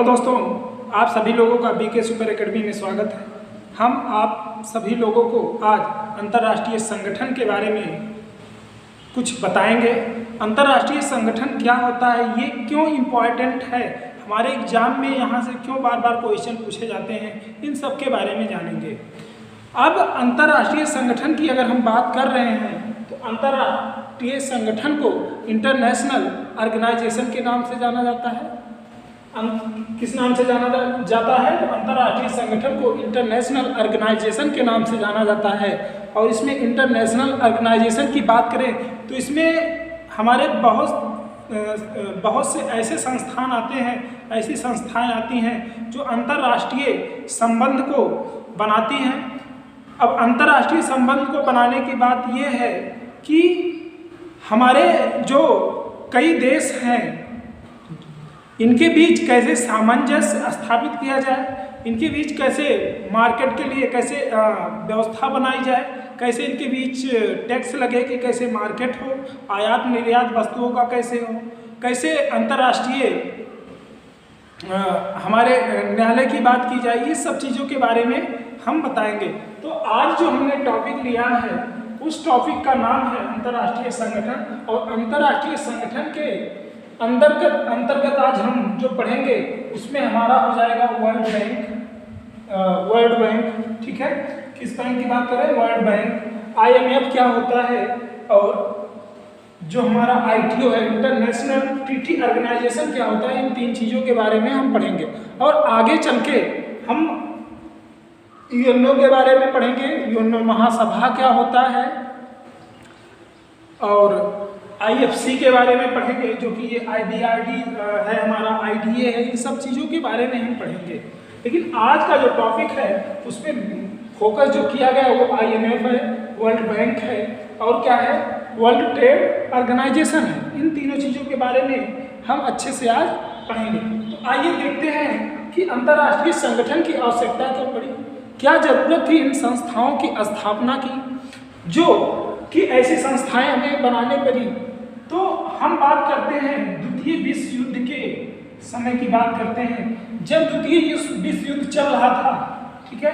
दोस्तों, आप सभी लोगों का बीके सुपर एकेडमी में स्वागत है। हम आप सभी लोगों को आज अंतर्राष्ट्रीय संगठन के बारे में कुछ बताएंगे। अंतर्राष्ट्रीय संगठन क्या होता है, ये क्यों इम्पॉर्टेंट है, हमारे एग्जाम में यहाँ से क्यों बार बार क्वेश्चन पूछे जाते हैं, इन सब के बारे में जानेंगे। अब अंतर्राष्ट्रीय संगठन की अगर हम बात कर रहे हैं तो अंतर्राष्ट्रीय संगठन को इंटरनेशनल ऑर्गेनाइजेशन के नाम से जाना जाता है। किस नाम से जाना जाता है? तो अंतर्राष्ट्रीय संगठन को इंटरनेशनल ऑर्गेनाइजेशन के नाम से जाना जाता है। और इसमें इंटरनेशनल ऑर्गेनाइजेशन की बात करें तो इसमें हमारे बहुत से ऐसे संस्थान आते हैं, ऐसी संस्थाएं आती हैं जो अंतर्राष्ट्रीय संबंध को बनाती हैं। अब अंतर्राष्ट्रीय संबंध को बनाने की बात यह है कि हमारे जो कई देश हैं इनके बीच कैसे सामंजस्य स्थापित किया जाए, इनके बीच कैसे मार्केट के लिए कैसे व्यवस्था बनाई जाए, कैसे इनके बीच टैक्स लगे कि कैसे मार्केट हो, आयात निर्यात वस्तुओं का कैसे हो, कैसे अंतर्राष्ट्रीय हमारे न्यायालय की बात की जाए, ये सब चीज़ों के बारे में हम बताएंगे। तो आज जो हमने टॉपिक लिया है उस टॉपिक का नाम है अंतर्राष्ट्रीय संगठन। और अंतर्राष्ट्रीय संगठन के अंतर्गत आज हम जो पढ़ेंगे उसमें हमारा हो जाएगा वर्ल्ड बैंक, ठीक है। किस बैंक की बात करें? World bank. IMF क्या होता है, और जो हमारा ITO है इंटरनेशनल ट्रीटी ऑर्गेनाइजेशन क्या होता है, इन तीन चीज़ों के बारे में हम पढ़ेंगे। और आगे चल के हम यूएनओ के बारे में पढ़ेंगे, यूएनओ महासभा क्या होता है, और IFC के बारे में पढ़ेंगे जो कि ये IBRD है, हमारा IDA है, इन सब चीज़ों के बारे में हम पढ़ेंगे। लेकिन आज का जो टॉपिक है उसमें फोकस जो किया गया वो IMF है, वर्ल्ड बैंक है, और क्या है, वर्ल्ड ट्रेड ऑर्गेनाइजेशन है। इन तीनों चीज़ों के बारे में हम अच्छे से आज पढ़ेंगे। तो आइए देखते हैं कि अंतर्राष्ट्रीय संगठन की आवश्यकता क्यों पड़ी, क्या जरूरत थी इन संस्थाओं की स्थापना की, जो कि ऐसी संस्थाएं हमें बनाने पड़ी। तो हम बात करते हैं द्वितीय विश्व युद्ध के समय की बात करते हैं, जब द्वितीय विश्व युद्ध चल रहा था, ठीक है।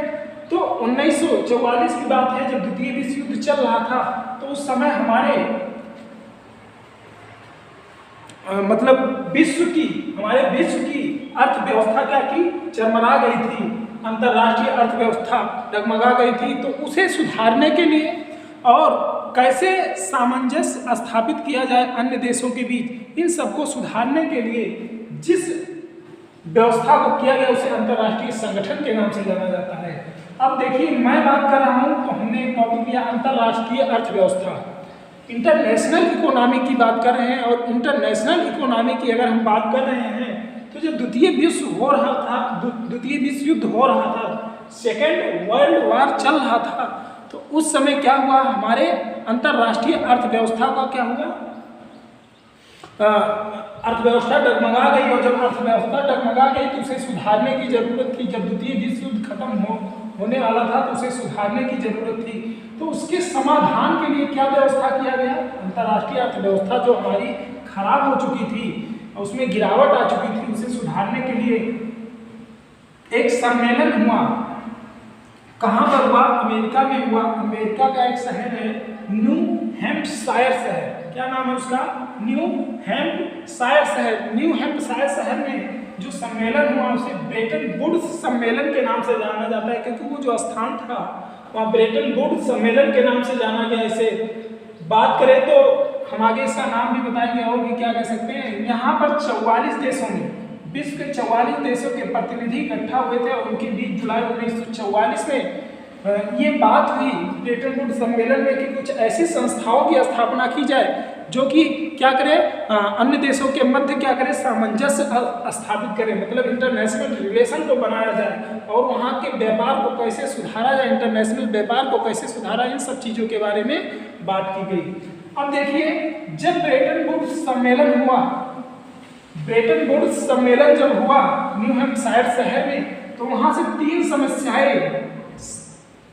तो 1944 की बात है, जब द्वितीय विश्व युद्ध चल रहा था तो उस समय हमारे हमारे विश्व की अर्थव्यवस्था क्या की, चरमरा गई थी, अंतर्राष्ट्रीय अर्थव्यवस्था डगमगा गई थी। तो उसे सुधारने के लिए और कैसे सामंजस्य स्थापित किया जाए अन्य देशों के बीच, इन सबको सुधारने के लिए जिस व्यवस्था को किया गया उसे अंतर्राष्ट्रीय संगठन के नाम से जाना जाता है। अब देखिए, मैं बात कर रहा हूँ तो हमने एक टॉपिक लिया अंतर्राष्ट्रीय अर्थव्यवस्था, इंटरनेशनल इकोनॉमी की बात कर रहे हैं। और इंटरनेशनल इकोनॉमी की अगर हम बात कर रहे हैं तो जब द्वितीय विश्व युद्ध हो रहा था, सेकेंड वर्ल्ड वॉर चल रहा था, तो उस समय क्या हुआ, हमारे अंतर्राष्ट्रीय अर्थव्यवस्था का क्या हुआ, अर्थव्यवस्था डगमगा गई। और जब अर्थव्यवस्था डगमगा गई तो उसे सुधारने की जरूरत थी। जब द्वितीय विश्व युद्ध खत्म होने वाला था तो उसे सुधारने की जरूरत थी। तो उसके समाधान के लिए क्या व्यवस्था किया गया, अंतर्राष्ट्रीय अर्थव्यवस्था जो हमारी खराब हो चुकी थी, उसमें गिरावट आ चुकी थी, उसे सुधारने के लिए एक सम्मेलन हुआ। कहाँ पर हुआ? अमेरिका में हुआ। अमेरिका का एक शहर है न्यू हैम्पशायर शहर, क्या नाम है उसका? न्यू हैम्पशायर शहर। न्यू हैम्पशायर शहर में जो सम्मेलन हुआ उसे ब्रेटन वुड्स सम्मेलन के नाम से जाना जाता है, क्योंकि वो जो स्थान था वहाँ ब्रेटन वुड्स सम्मेलन के नाम से जाना गया। इसे बात करें तो हम आगे इसका नाम भी बताएंगे, और भी क्या कह सकते हैं। यहाँ पर 44 देशों में, विश्व के 44 देशों के प्रतिनिधि इकट्ठा हुए थे और उनके बीच जुलाई 1944 में ये बात हुई ब्रेटन वुड्स सम्मेलन में कि कुछ ऐसी संस्थाओं की स्थापना की जाए जो कि क्या करे, अन्य देशों के मध्य क्या करे, सामंजस्य स्थापित करे, मतलब इंटरनेशनल रिलेशन को बनाया जाए और वहाँ के व्यापार को कैसे सुधारा जाए, इंटरनेशनल व्यापार को कैसे सुधारा, इन सब चीज़ों के बारे में बात की गई। अब देखिए, जब ब्रेटन वुड्स सम्मेलन हुआ, ब्रेटन वुड्स सम्मेलन जब हुआ न्यू हैम्पशायर शहर में, तो वहाँ से 3 समस्याएं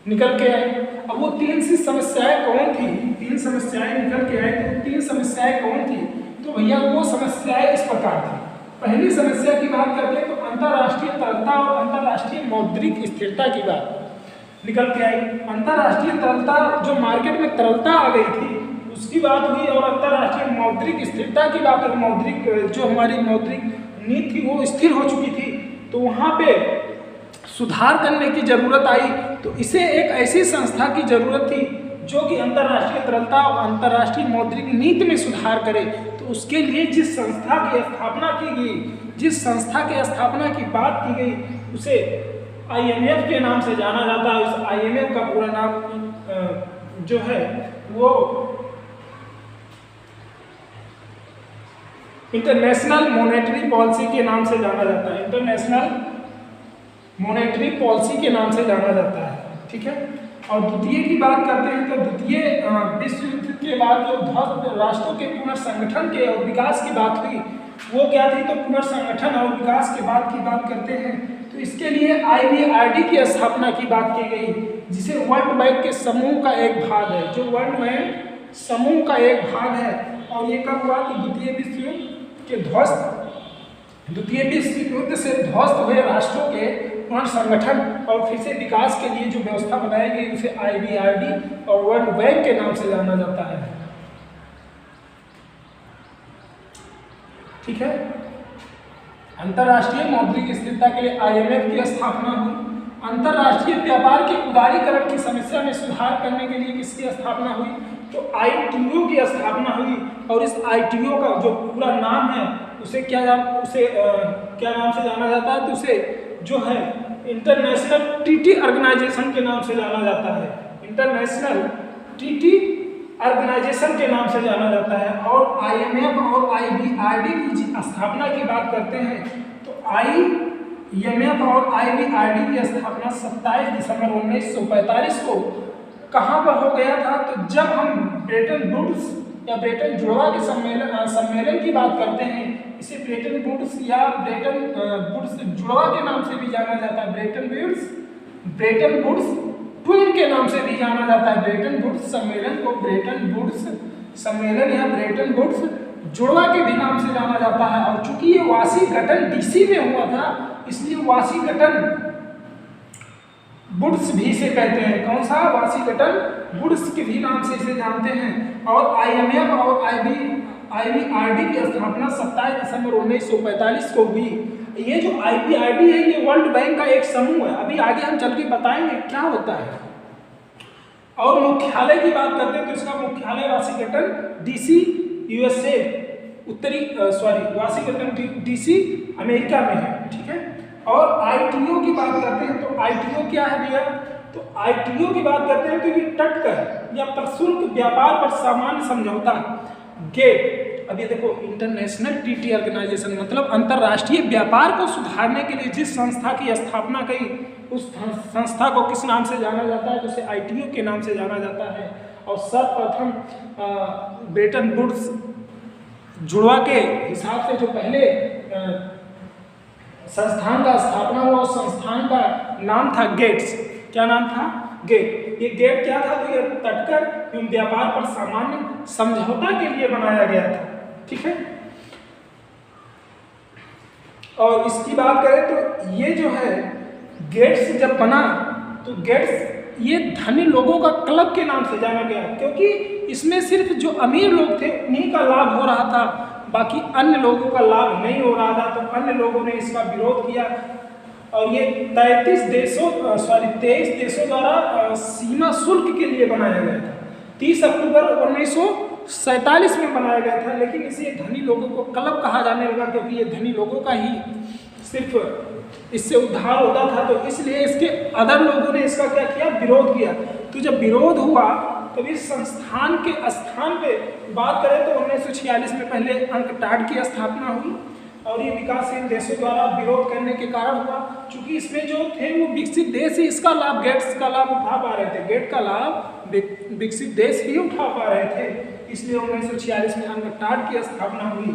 निकल के आए। अब वो 3 सी समस्याएं कौन थी? 3 समस्याएं निकल के आए। तो 3 समस्याएं कौन थी? तो भैया वो समस्याएं इस प्रकार थी। पहली समस्या की बात करते हैं तो अंतर्राष्ट्रीय तरलता और अंतर्राष्ट्रीय मौद्रिक स्थिरता की बात निकल के आई। अंतर्राष्ट्रीय तरलता, जो मार्केट में तरलता आ गई थी उसकी बात हुई, और अंतर्राष्ट्रीय मौद्रिक स्थिरता की बात, और मौद्रिक जो हमारी मौद्रिक नीति थी वो स्थिर हो चुकी थी, तो वहाँ पे सुधार करने की जरूरत आई। तो इसे एक ऐसी संस्था की जरूरत थी जो कि अंतर्राष्ट्रीय तरलता और अंतर्राष्ट्रीय मौद्रिक नीति में सुधार करे। तो उसके लिए जिस संस्था की स्थापना की गई, जिस संस्था की स्थापना की बात की गई, उसे IMF के नाम से जाना जाता है। उस IMF का पूरा नाम जो है वो इंटरनेशनल मॉनेटरी पॉलिसी के नाम से जाना जाता है। इंटरनेशनल मॉनेटरी पॉलिसी के नाम से जाना जाता है, ठीक है। और द्वितीय की बात करते हैं तो द्वितीय विश्व युद्ध के बाद जो ध्वस्त राष्ट्रों के पुनर्संगठन के और विकास की बात हुई वो क्या थी, तो पुनर्संगठन और विकास के बाद की बात करते हैं तो इसके लिए IBRD की स्थापना की बात की गई, जिसे वर्ल्ड बैंक के समूह का एक भाग है, जो वर्ल्ड बैंक समूह का एक भाग है। और ये कब हुआ, तो द्वितीय विश्व युद्ध से ध्वस्त हुए राष्ट्रों के पुनर्संगठन और फिर से विकास के लिए जो व्यवस्था बनाई गई उसे IBRD और वर्ल्ड बैंक के नाम से जाना जाता है, ठीक है। अंतर्राष्ट्रीय मौद्रिक स्थिरता के लिए IMF की स्थापना हुई। अंतर्राष्ट्रीय व्यापार के उदारीकरण की समस्या में सुधार करने के लिए किसकी स्थापना हुई, तो ITO की स्थापना हुई। और इस ITO का जो पूरा नाम है उसे क्या नाम से जाना जाता है, तो उसे जो है इंटरनेशनल ट्रीटी ऑर्गेनाइजेशन के नाम से जाना जाता है। इंटरनेशनल ट्रीटी ऑर्गेनाइजेशन के नाम से जाना जाता है। और IMF और IBRD की स्थापना की बात करते हैं तो IMF और IBRD की स्थापना 27 दिसंबर 1945 को कहाँ पर हो गया था, तो जब हम ब्रेटन वुड्स या ब्रेटन जुड़वा के सम्मेलन की बात करते हैं, इसे ब्रेटन वुड्स या ब्रेटन वुड्स जुड़वा के नाम से भी जाना जाता है। ब्रेटन वुड्स ट्विन के नाम से भी जाना जाता है। ब्रेटन वुड्स सम्मेलन को ब्रेटन वुड्स सम्मेलन या ब्रेटन वुड्स जुड़वा के भी नाम से जाना जाता है। और चूंकि ये वाशिंगटन DC में हुआ था, इसलिए वाशिंगटन वुड्स भी से कहते हैं। कौन सा, वाशिंगटन वुड्स के भी नाम से इसे जानते हैं। और IMF और IBRD की स्थापना 27 दिसंबर 1945 को हुई। ये जो IBRD है ये वर्ल्ड बैंक का एक समूह है। अभी आगे हम चल के बताएंगे क्या होता है। और मुख्यालय की बात करते हैं तो इसका मुख्यालय Washington DC USA Washington DC America में है, ठीक है। और ITO की बात करते हैं तो ITO क्या है भैया, तो ITO की बात करते हैं तो ये तटकर या प्रशुल्क व्यापार पर सामान्य समझौता गेट। अब ये देखो, इंटरनेशनल ट्रीटी ऑर्गेनाइजेशन मतलब अंतर्राष्ट्रीय व्यापार को सुधारने के लिए जिस संस्था की स्थापना की उस संस्था को किस नाम से जाना जाता है, तो उसे ITO के नाम से जाना जाता है। और सर्वप्रथम ब्रेटन वुड्स जुड़वा के हिसाब से जो पहले संस्थान का स्थापना हुआ उस संस्थान का नाम था गेट्स। क्या नाम था, गेट। ये गेट क्या था, तो ये तटकर एवं व्यापार पर सामान्य समझौता के लिए बनाया गया था, ठीक है। और इसकी बात करें तो ये जो है गेट्स जब बना तो गेट्स ये धनी लोगों का क्लब के नाम से जाना गया, क्योंकि इसमें सिर्फ जो अमीर लोग थे उन्हीं का लाभ हो रहा था, बाकी अन्य लोगों का लाभ नहीं हो रहा था। तो अन्य लोगों ने इसका विरोध किया और ये 23 देशों द्वारा सीमा शुल्क के लिए बनाया गया था। 30 अक्टूबर 1947 में बनाया गया था, लेकिन इसे धनी लोगों को क्लब कहा जाने लगा, क्योंकि ये धनी लोगों का ही सिर्फ इससे उद्धार होता था। तो इसलिए इसके अदर लोगों ने इसका क्या किया, विरोध किया। तो जब विरोध हुआ तो इस संस्थान के स्थान पे बात करें तो 1946 में पहले अंकटाड की स्थापना हुई और ये विकासशील देशों द्वारा विरोध करने के कारण हुआ, क्योंकि इसमें जो थे वो विकसित देश ही इसका लाभ, गेट्स का लाभ उठा पा रहे थे। गेट का लाभ विकसित देश ही उठा पा रहे थे, इसलिए 1946 में अंकटाड की स्थापना हुई।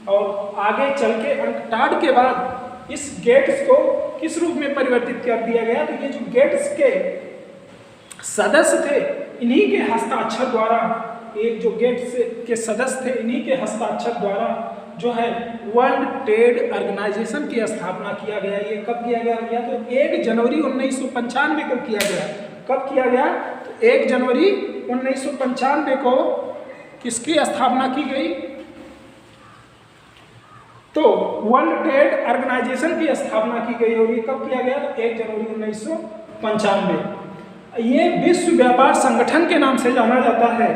और आगे चल के अंकटाड के बाद इस गेट्स को किस रूप में परिवर्तित कर दिया गया, तो ये जो गेट्स के सदस्य थे इन्हीं के हस्ताक्षर द्वारा, एक जो गेट्स के सदस्य थे इन्हीं के हस्ताक्षर द्वारा जो है वर्ल्ड ट्रेड ऑर्गेनाइजेशन की स्थापना किया गया। ये कब किया गया? तो 1 जनवरी 1995 को किया गया। कब किया गया? तो 1 जनवरी 1995 को किसकी स्थापना की गई? तो वर्ल्ड ट्रेड ऑर्गेनाइजेशन की स्थापना की गई और ये कब किया गया? तो 1 जनवरी 1995। ये विश्व व्यापार संगठन के नाम से जाना जाता है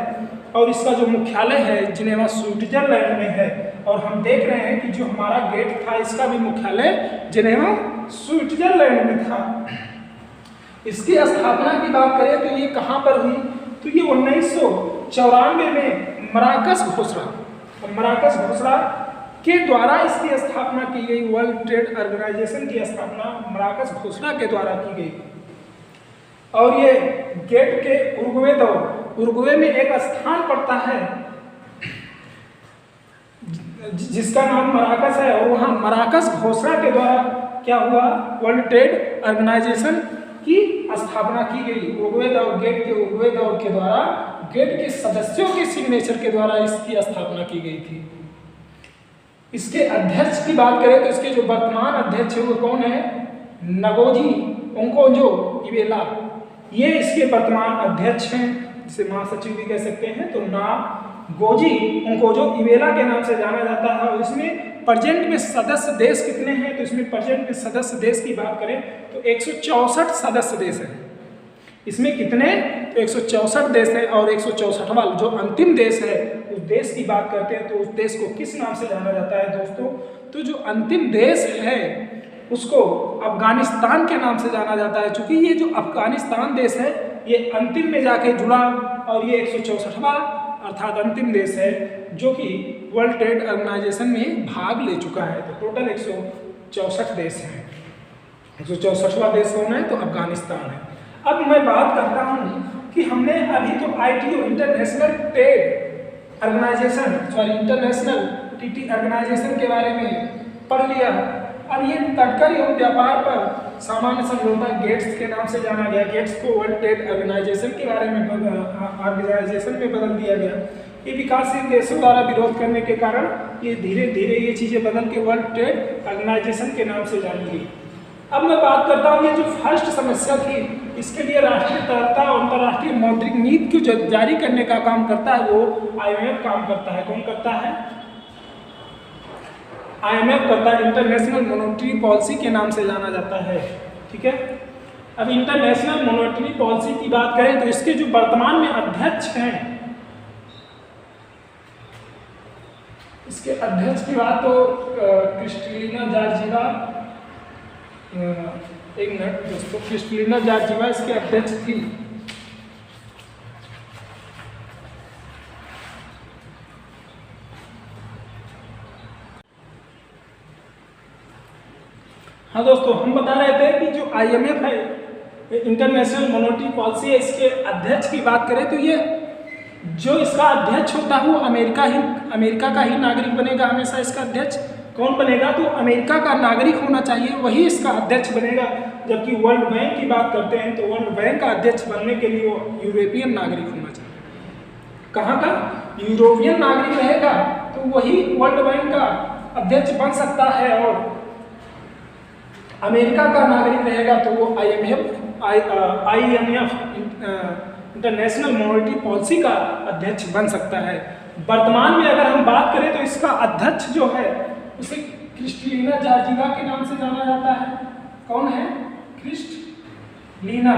और इसका जो मुख्यालय है जिनेवा स्विट्जरलैंड में है। और हम देख रहे हैं कि जो हमारा गेट था इसका भी मुख्यालय जिनेवा स्विट्जरलैंड में था। इसकी स्थापना की बात करें तो ये कहाँ पर हुई? तो ये 1994 में मराकश घोषणा के द्वारा इसकी स्थापना की गई। वर्ल्ड ट्रेड ऑर्गेनाइजेशन की स्थापना मराकश घोषणा के द्वारा की गई। और ये गेट के उरुग्वे में एक स्थान पड़ता है जिसका नाम मराकश है और वहाँ मराकश घोषणा के द्वारा क्या हुआ? वर्ल्ड ट्रेड ऑर्गेनाइजेशन की स्थापना की गई। गेट के उरुग्वे दौर के द्वारा गेट के सदस्यों के सिग्नेचर के द्वारा इसकी स्थापना की गई थी। इसके अध्यक्ष की बात करें तो इसके जो वर्तमान अध्यक्ष है वो कौन है? Ngozi Okonjo-Iweala. ये इसके वर्तमान अध्यक्ष हैं, जिसे महासचिव भी कह सकते हैं। तो नागोजी ओकोंजो-इवेला के नाम से जाना जाता है। और इसमें प्रेजेंट में सदस्य देश कितने हैं? तो इसमें प्रेजेंट में सदस्य देश की बात करें तो 164 सदस्य देश हैं। इसमें कितने? तो 164 देश है। और 164वां जो अंतिम देश है उस देश की बात करते हैं तो उस देश को किस नाम से जाना जाता है दोस्तों? तो जो अंतिम देश है उसको अफगानिस्तान के नाम से जाना जाता है। क्योंकि ये जो अफगानिस्तान देश है ये अंतिम में जाके जुड़ा और ये 164वां अर्थात अंतिम देश है जो कि वर्ल्ड ट्रेड ऑर्गेनाइजेशन में भाग ले चुका है। तो टोटल 164 देश हैं। 164वां देश कौन है? तो अफगानिस्तान है। अब मैं बात करता हूँ कि हमने अभी तो ITO international trade international TT organisation के बारे में पढ़ लिया। अब ये तटकर एवं व्यापार पर सामान्य समझौता गेट्स के नाम से जाना गया। गेट्स को वर्ल्ड ट्रेड ऑर्गेनाइजेशन के बारे में ऑर्गेनाइजेशन में बदल दिया गया। ये विकासशील देशों द्वारा विरोध करने के कारण ये धीरे धीरे ये चीज़ें बदल के वर्ल्ड ट्रेड ऑर्गेनाइजेशन के नाम से जानी गई। अब मैं बात करता हूँ ये जो फर्स्ट समस्या थी इसके लिए राष्ट्रीय तरलता और अंतर्राष्ट्रीय मौद्रिक नीति को जारी करने का काम करता है वो IMF काम करता है। कौन करता है? IMF करता है। इंटरनेशनल मॉनेटरी पॉलिसी के नाम से जाना जाता है। ठीक है। अब इंटरनेशनल मॉनेटरी पॉलिसी की बात करें तो इसके जो वर्तमान में अध्यक्ष हैं, इसके अध्यक्ष की बात तो क्रिस्टलिना जॉर्जिवा, एक मिनट दोस्तों, क्रिस्टलिना जॉर्जिवा इसके अध्यक्ष थी। हाँ दोस्तों, हम बता रहे थे कि जो IMF है इंटरनेशनल मॉनेटरी पॉलिसी है, इसके अध्यक्ष की बात करें तो ये जो इसका अध्यक्ष होता है वो अमेरिका का ही नागरिक बनेगा। हमेशा इसका अध्यक्ष कौन बनेगा? तो अमेरिका का नागरिक होना चाहिए, वही इसका अध्यक्ष बनेगा। जबकि वर्ल्ड बैंक की बात करते हैं तो वर्ल्ड बैंक का अध्यक्ष बनने के लिए वो यूरोपियन नागरिक होना चाहिए। कहाँ का? यूरोपियन नागरिक रहेगा तो वही वर्ल्ड बैंक का अध्यक्ष बन सकता है। और अमेरिका का नागरिक रहेगा तो वो IMF इंटरनेशनल मॉनेटरी पॉलिसी का अध्यक्ष बन सकता है। वर्तमान में अगर हम बात करें तो इसका अध्यक्ष जो है उसे क्रिस्टलिना जॉर्जिवा के नाम से जाना जाता है। कौन है? क्रिस्टलिना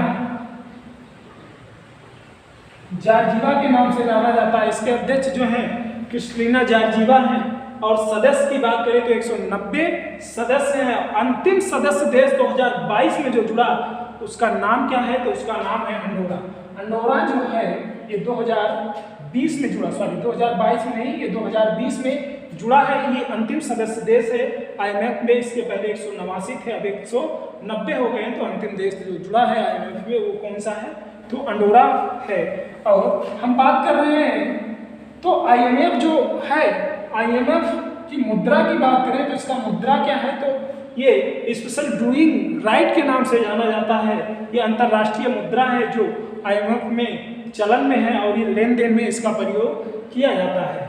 जॉर्जिवा के नाम से जाना जाता है। इसके अध्यक्ष जो हैं क्रिस्टलिना जॉर्जिवा हैं। और सदस्य की बात करें तो 190 सदस्य हैं। अंतिम सदस्य देश 2022 में जो जुड़ा उसका नाम क्या है? तो उसका नाम है अंडोरा। अंडोरा जो है ये 2020 में जुड़ा, 2022 में नहीं, ये 2020 में जुड़ा है। ये अंतिम सदस्य देश है IMF में। इसके पहले 189 थे, अब 190 हो गए हैं। तो अंतिम देश जो जुड़ा है IMF में वो कौन सा है? तो अंडोरा है। और हम बात कर रहे हैं तो IMF जो है, IMF की मुद्रा की बात करें तो इसका मुद्रा क्या है? तो ये स्पेशल ड्रूइंग राइट के नाम से जाना जाता है। ये अंतर्राष्ट्रीय मुद्रा है जो IMF में चलन में है और ये लेन देन में इसका प्रयोग किया जाता है।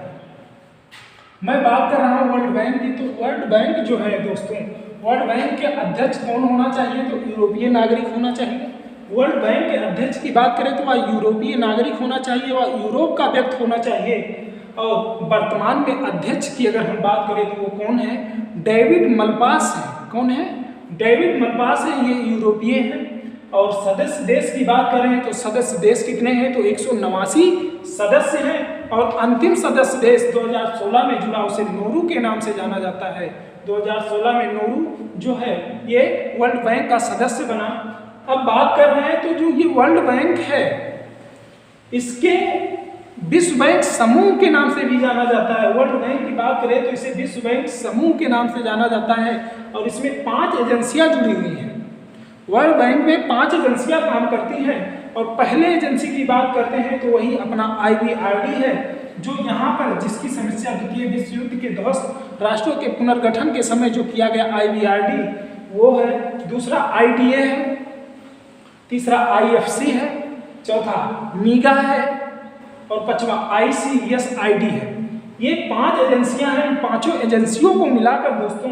मैं बात कर रहा हूँ वर्ल्ड बैंक की। तो वर्ल्ड बैंक जो है दोस्तों, वर्ल्ड बैंक के अध्यक्ष कौन होना चाहिए? तो यूरोपीय नागरिक होना चाहिए। वर्ल्ड बैंक के अध्यक्ष की बात करें तो वह यूरोपीय नागरिक होना चाहिए, वह यूरोप का व्यक्ति होना चाहिए। और वर्तमान में अध्यक्ष की अगर हम बात करें तो वो कौन है? डेविड मलपास है। कौन है? डेविड मलपास है, ये यूरोपीय है। और सदस्य देश की बात करें तो सदस्य देश कितने हैं? तो 189 सदस्य हैं। और अंतिम सदस्य देश 2016 में जुड़ा, उसे नोरू के नाम से जाना जाता है। 2016 में नोरू जो है ये वर्ल्ड बैंक का सदस्य बना। अब बात कर रहे हैं तो जो ये वर्ल्ड बैंक है इसके विश्व बैंक समूह के नाम से भी जाना जाता है। वर्ल्ड बैंक की बात करें तो इसे विश्व बैंक समूह के नाम से जाना जाता है। और इसमें 5 एजेंसियां जुड़ी हुई हैं। वर्ल्ड बैंक में 5 एजेंसियां काम करती हैं। और पहले एजेंसी की बात करते हैं तो वही अपना IBRD है, जो यहाँ पर जिसकी समस्या द्वितीय विश्व युद्ध के ध्वस्त राष्ट्रों के पुनर्गठन के समय जो किया गया IBRD वो है। दूसरा IDA है, तीसरा IFC है, चौथा मीगा है और पांचवा ICSID है। ये 5 एजेंसियां हैं। इन पांचों एजेंसियों को मिलाकर दोस्तों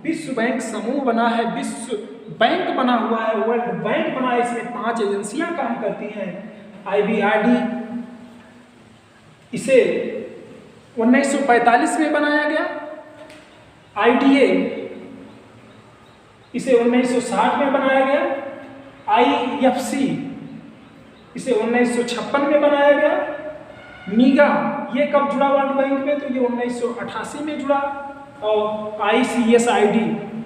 विश्व बैंक समूह बना है, विश्व बैंक बना हुआ है, वर्ल्ड बैंक बना है। इसमें 5 एजेंसियां काम करती हैं। IBRD इसे 1945 में बनाया गया। IDA इसे 1960 में बनाया गया। IFC इसे 1956 में बनाया गया। मीगा ये कब जुड़ा वर्ल्ड बैंक में? तो ये 1988 में जुड़ा। और ICSID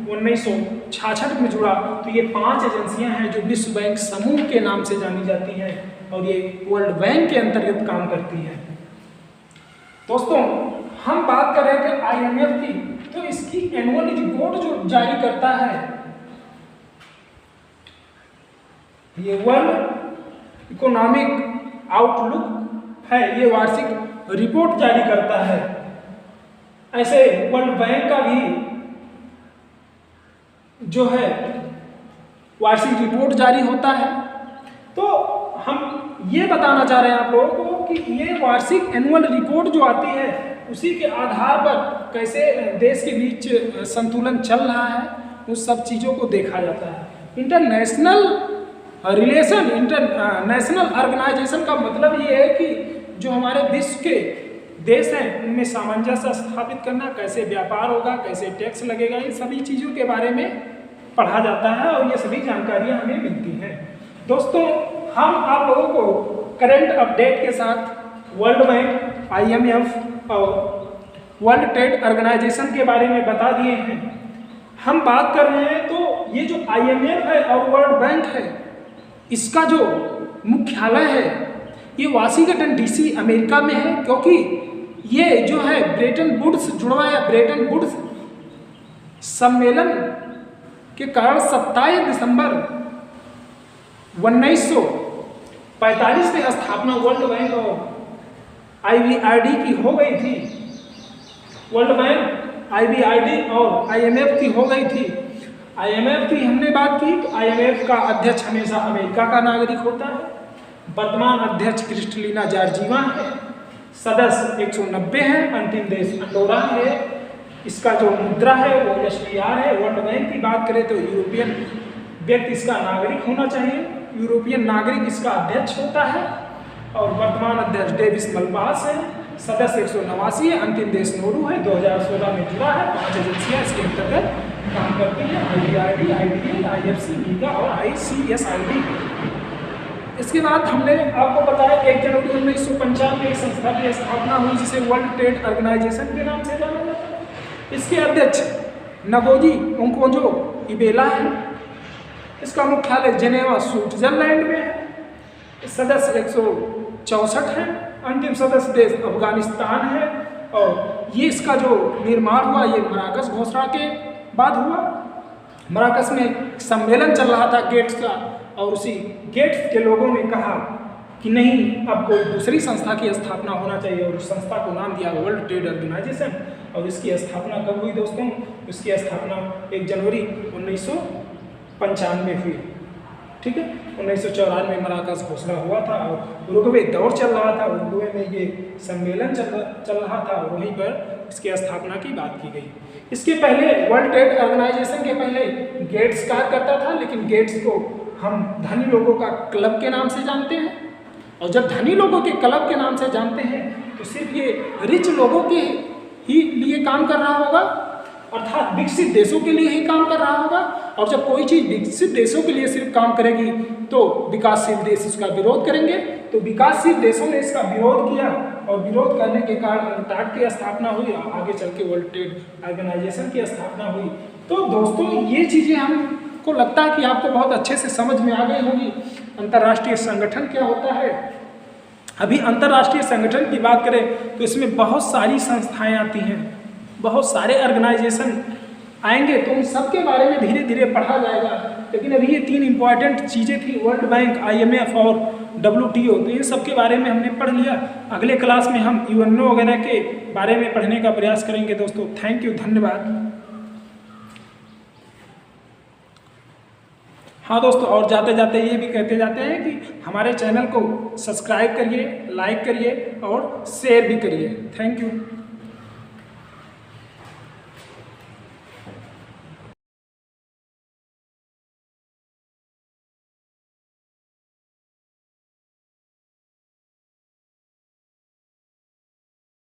1966 में जुड़ा। तो ये 5 एजेंसियां हैं जो विश्व बैंक समूह के नाम से जानी जाती हैं और ये वर्ल्ड बैंक के अंतर्गत काम करती है। दोस्तों हम बात कर रहे थे IMF की, तो इसकी एनुअल रिपोर्ट जो जारी करता है ये वर्ल्ड इकोनॉमिक आउटलुक है, ये वार्षिक रिपोर्ट जारी करता है। ऐसे वर्ल्ड बैंक का भी जो है वार्षिक रिपोर्ट जारी होता है। तो हम ये बताना चाह रहे हैं आप लोगों को कि ये वार्षिक एनुअल रिपोर्ट जो आती है उसी के आधार पर कैसे देश के बीच संतुलन चल रहा है उस सब चीज़ों को देखा जाता है। इंटरनेशनल रिलेशन, इंटरनेशनल ऑर्गेनाइजेशन का मतलब ये है कि जो हमारे विश्व के देश हैं उनमें सामंजस्य स्थापित करना, कैसे व्यापार होगा, कैसे टैक्स लगेगा, इन सभी चीज़ों के बारे में पढ़ा जाता है और ये सभी जानकारियाँ हमें मिलती हैं। दोस्तों हम आप लोगों को करंट अपडेट के साथ वर्ल्ड बैंक, IMF और वर्ल्ड ट्रेड ऑर्गेनाइजेशन के बारे में बता दिए हैं। हम बात कर रहे हैं तो ये जो IMF है और वर्ल्ड बैंक है इसका जो मुख्यालय है ये वाशिंगटन DC अमेरिका में है, क्योंकि ये जो है ब्रेटन वुड्स जुड़वा है। ब्रेटन वुड्स सम्मेलन के कारण 27 दिसंबर 1945 में स्थापना वर्ल्ड बैंक और IBRD की हो गई थी। वर्ल्ड बैंक, IBRD और IMF की हो गई थी। IMF की हमने बात की तो IMF का अध्यक्ष हमेशा अमेरिका का नागरिक होता है। वर्तमान अध्यक्ष क्रिस्टलिना जॉर्जीवा है। सदस्य 190 है। अंतिम देश अंडोरा है। इसका जो मुद्रा है वो SDR है। वर्ल्ड बैंक की बात करें तो यूरोपियन व्यक्ति इसका नागरिक होना चाहिए। यूरोपियन नागरिक इसका अध्यक्ष होता है। और वर्तमान अध्यक्ष डेविड मलपास है। सदस्य 189 है। अंतिम देश नोरू है। 2016 में जुड़ा है। 5 एजेंसियां इसके अंतर्गत काम करती हैं, IBRD, IDA, IFC, मीगा और ICSID। इसके बाद हमने आपको बताया 1 जनवरी 1995 में एक संस्था की स्थापना हुई जिसे वर्ल्ड ट्रेड ऑर्गेनाइजेशन के नाम से जाना जाता है। इसके अध्यक्ष नगोजी ओकोंजो इबेला है। इसका मुख्यालय जेनेवा स्विट्जरलैंड में है। सदस्य 164 है। अंतिम सदस्य देश अफगानिस्तान है। और ये इसका जो निर्माण हुआ ये मराकश घोषणा के बाद हुआ। मराकश में सम्मेलन चल रहा था गेट्स का, और उसी गेट्स के लोगों ने कहा कि नहीं, अब कोई दूसरी संस्था की स्थापना होना चाहिए और उस संस्था को नाम दिया वर्ल्ड ट्रेड ऑर्गेनाइजेशन। और इसकी स्थापना कब हुई दोस्तों? इसकी स्थापना 1 जनवरी 1995 में हुई। ठीक है, 1994 में मराकश घोषणा हुआ था और उरुग्वे दौर चल रहा था। उरुग्वे में ये सम्मेलन चल रहा था और वहीं पर इसकी स्थापना की बात की गई। इसके पहले वर्ल्ड ट्रेड ऑर्गेनाइजेशन के पहले गेट्स कार्य करता था, लेकिन गेट्स को हम धनी लोगों का क्लब के नाम से जानते हैं। और जब धनी लोगों के क्लब के नाम से जानते हैं तो सिर्फ ये रिच लोगों के ही लिए काम कर रहा होगा, अर्थात विकसित देशों के लिए ही काम कर रहा होगा। और जब कोई चीज़ विकसित देशों के लिए सिर्फ काम करेगी तो विकासशील देश इसका विरोध करेंगे। तो विकासशील देशों ने इसका विरोध किया और विरोध करने के कारण टाट की स्थापना हुई और आगे चल के वर्ल्ड ट्रेड ऑर्गेनाइजेशन की स्थापना हुई। तो दोस्तों ये चीज़ें हमको लगता है कि आपको बहुत अच्छे से समझ में आ गई होगी। अंतर्राष्ट्रीय संगठन क्या होता है। अभी अंतर्राष्ट्रीय संगठन की बात करें तो इसमें बहुत सारी संस्थाएं आती हैं, बहुत सारे ऑर्गेनाइजेशन आएंगे, तो उन सब के बारे में धीरे धीरे पढ़ा जाएगा। लेकिन अभी ये 3 इंपॉर्टेंट चीज़ें थी, वर्ल्ड बैंक, IMF और WTO, तो इन सब के बारे में हमने पढ़ लिया। अगले क्लास में हम UNO वगैरह के बारे में पढ़ने का प्रयास करेंगे दोस्तों। थैंक यू, धन्यवाद। हाँ दोस्तों, और जाते जाते ये भी कहते जाते हैं कि हमारे चैनल को सब्सक्राइब करिए, लाइक करिए और शेयर भी करिए। Thank you.